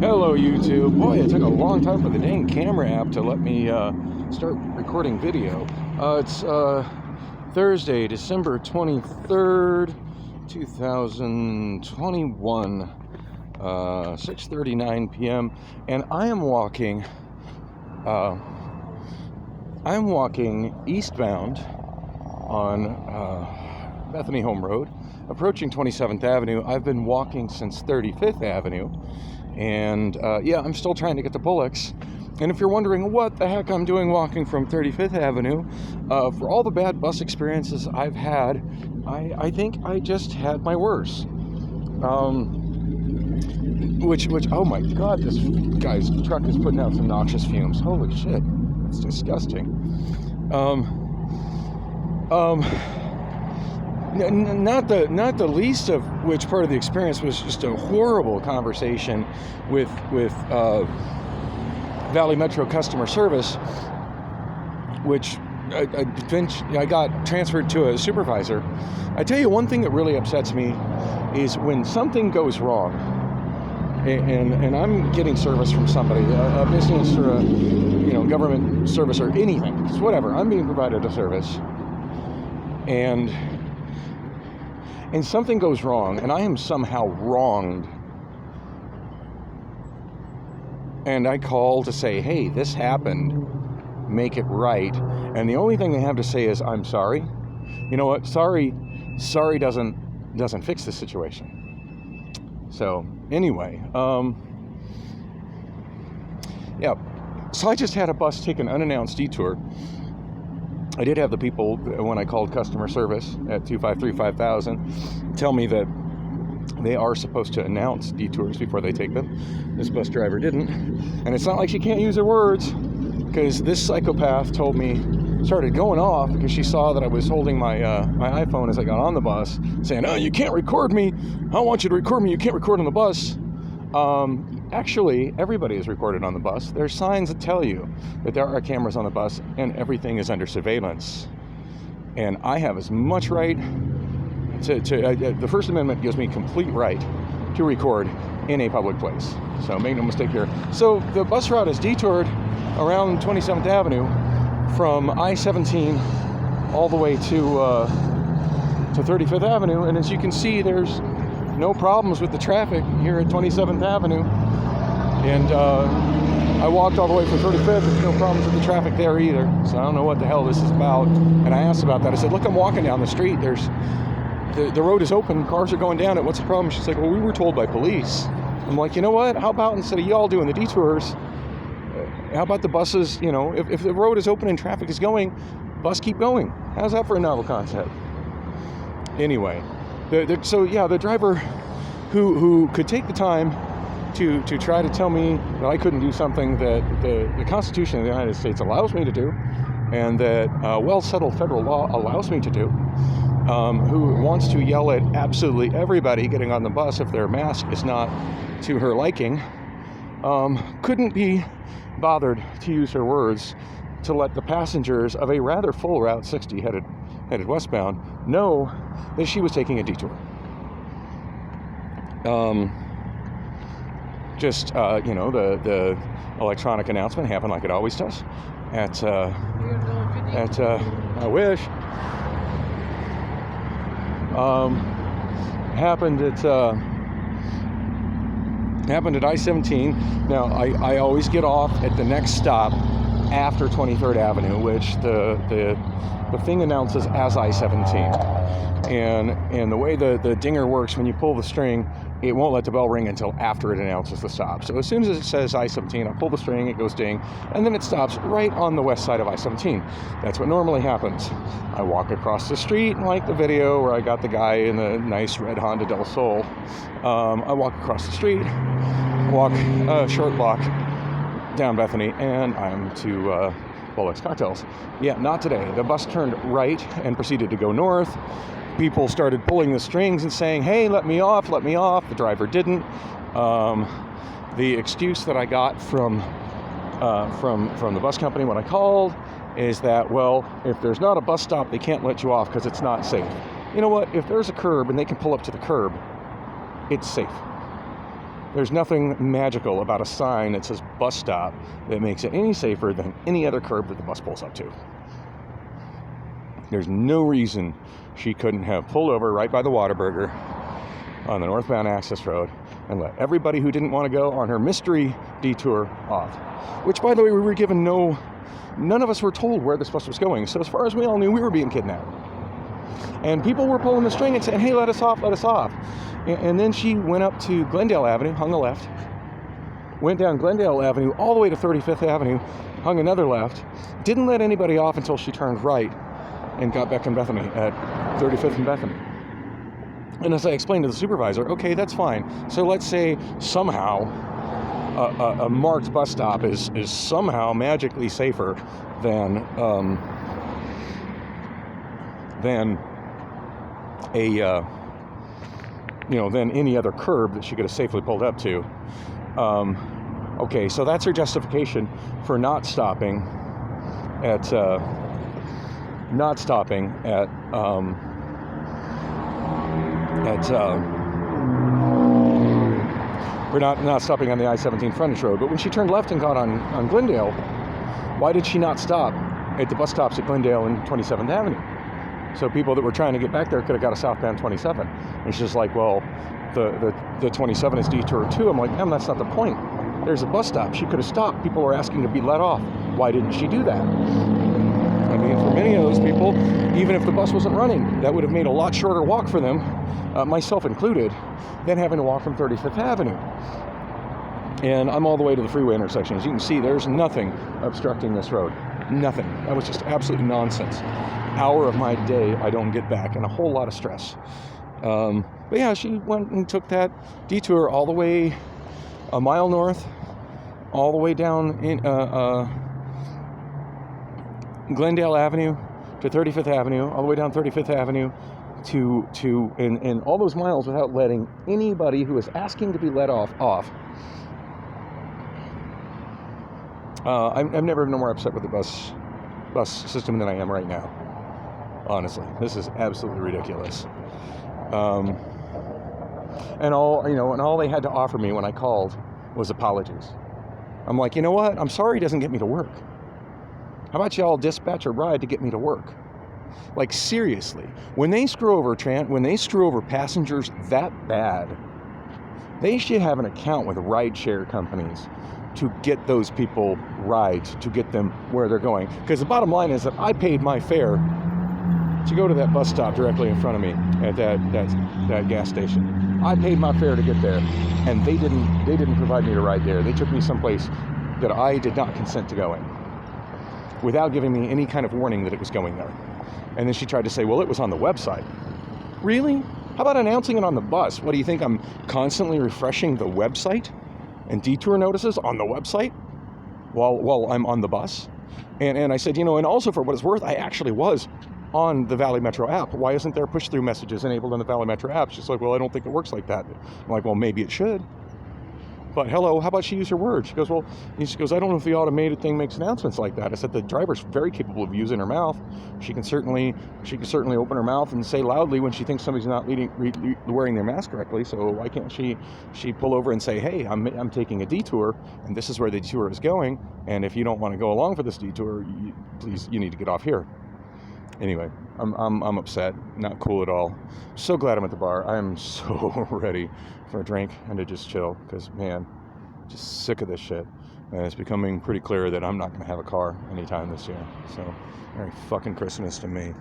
Hello YouTube. Boy, it took a long time for the dang camera app to let me start recording video. It's Thursday, December 23rd, 2021, 6:39 p.m. and I'm walking eastbound on Bethany Home Road, approaching 27th Avenue. I've been walking since 35th Avenue. And yeah, I'm still trying to get to Bullocks. And if you're wondering what the heck I'm doing walking from 35th Avenue, for all the bad bus experiences I've had, I think I just had my worst. Which, oh my God, this guy's truck is putting out some noxious fumes. Holy shit, it's disgusting. Not the least of which part of the experience was just a horrible conversation with Valley Metro customer service, which I got transferred to a supervisor. I tell you, one thing that really upsets me is when something goes wrong, and I'm getting service from somebody, a business or a government service or anything, it's whatever. I'm being provided a service, and something goes wrong, and I am somehow wronged. And I call to say, hey, this happened, make it right. And the only thing they have to say is, I'm sorry. You know what? Sorry doesn't fix the situation. So anyway, yeah. So I just had a bus take an unannounced detour. I did have the people, when I called customer service at 253-5000, tell me that they are supposed to announce detours before they take them. This bus driver didn't. And it's not like she can't use her words, because this psychopath started going off because she saw that I was holding my iPhone as I got on the bus, saying, oh, you can't record me. I don't want you to record me. You can't record on the bus. Actually, everybody is recorded on the bus. There's signs that tell you that there are cameras on the bus and everything is under surveillance. And I have as much right the First Amendment gives me complete right to record in a public place. So make no mistake here. So the bus route is detoured around 27th Avenue from I-17 all the way to 35th Avenue. And as you can see, there's no problems with the traffic here at 27th Avenue. And I walked all the way from 35th. There's no problems with the traffic there either. So I don't know what the hell this is about. And I asked about that. I said, look, I'm walking down the street. The road is open. Cars are going down it. What's the problem? She's like, well, we were told by police. I'm like, you know what? How about instead of y'all doing the detours, how about the buses, if the road is open and traffic is going, bus keep going. How's that for a novel concept? Anyway, the driver who could take the time to try to tell me that I couldn't do something that the Constitution of the United States allows me to do, and that well-settled federal law allows me to do, who wants to yell at absolutely everybody getting on the bus if their mask is not to her liking, couldn't be bothered to use her words to let the passengers of a rather full Route 60 headed westbound know that she was taking a detour. The electronic announcement happened like it always does at I wish. Happened at I-17. Now, I always get off at the next stop after 23rd Avenue, which the thing announces as I-17. And the way the dinger works, when you pull the string, it won't let the bell ring until after it announces the stop. So as soon as it says I-17, I pull the string, it goes ding, and then it stops right on the west side of I-17. That's what normally happens. I walk across the street, like the video where I got the guy in the nice red Honda Del Sol. I walk across the street, walk a short block down Bethany, and I'm to Bullocks Cocktails. Yeah, not today. The bus turned right and proceeded to go north. People started pulling the strings and saying, hey, let me off, let me off. The driver didn't. The excuse that I got from the bus company when I called is that, well, if there's not a bus stop, they can't let you off because it's not safe. You know what? If there's a curb and they can pull up to the curb, it's safe. There's nothing magical about a sign that says bus stop that makes it any safer than any other curb that the bus pulls up to. There's no reason she couldn't have pulled over right by the Whataburger on the northbound access road and let everybody who didn't want to go on her mystery detour off. Which, by the way, we were given none of us were told where this bus was going. So as far as we all knew, we were being kidnapped. And people were pulling the string and saying, hey, let us off, let us off. And then she went up to Glendale Avenue, hung a left, went down Glendale Avenue all the way to 35th Avenue, hung another left, didn't let anybody off until she turned right and got back in Bethany at 35th and Bethany. And as I explained to the supervisor, okay, that's fine. So let's say somehow a marked bus stop is somehow magically safer than than any other curb that she could have safely pulled up to. Okay, so that's her justification for not stopping at for not stopping on the I-17 frontage road. But when she turned left and got on Glendale, why did she not stop at the bus stops at Glendale and 27th Avenue? So people that were trying to get back there could have got a southbound 27. And she's just like, well, the 27 is detour too. I'm like, ma'am, that's not the point. There's a bus stop. She could have stopped. People were asking to be let off. Why didn't she do that? I mean, for many of those people, even if the bus wasn't running, that would have made a lot shorter walk for them, myself included, than having to walk from 35th Avenue. And I'm all the way to the freeway intersection. As you can see, there's nothing obstructing this road. Nothing. That was just absolute nonsense. Hour of my day I don't get back, and a whole lot of stress. But yeah, she went and took that detour all the way a mile north, all the way down in Glendale Avenue to 35th Avenue, all the way down 35th Avenue to in all those miles without letting anybody who was asking to be let off. I've never been more upset with the bus system than I am right now. Honestly, this is absolutely ridiculous. And all they had to offer me when I called was apologies. I'm like, you know what? I'm sorry it doesn't get me to work. How about y'all dispatch a ride to get me to work? Like, seriously, when they screw over passengers that bad, they should have an account with rideshare companies to get those people rides, to get them where they're going. Because the bottom line is that I paid my fare to go to that bus stop directly in front of me at that gas station. I paid my fare to get there, and they didn't provide me a ride there. They took me someplace that I did not consent to going, without giving me any kind of warning that it was going there. And then she tried to say, well, it was on the website. Really? How about announcing it on the bus? What do you think? I'm constantly refreshing the website and detour notices on the website while I'm on the bus? And I said, and also for what it's worth, I actually was on the Valley Metro app. Why isn't there push-through messages enabled on the Valley Metro app? She's like, well, I don't think it works like that. I'm like, well, maybe it should. But hello, how about she use her words? She goes, I don't know if the automated thing makes announcements like that. I said, the driver's very capable of using her mouth. She can certainly open her mouth and say loudly when she thinks somebody's not wearing their mask correctly. So why can't she pull over and say, hey, I'm taking a detour, and this is where the detour is going, and if you don't want to go along for this detour, you need to get off here. Anyway, I'm upset. Not cool at all. So glad I'm at the bar. I am so ready for a drink and to just chill, because, man, just sick of this shit. And it's becoming pretty clear that I'm not going to have a car anytime this year. So, Merry fucking Christmas to me.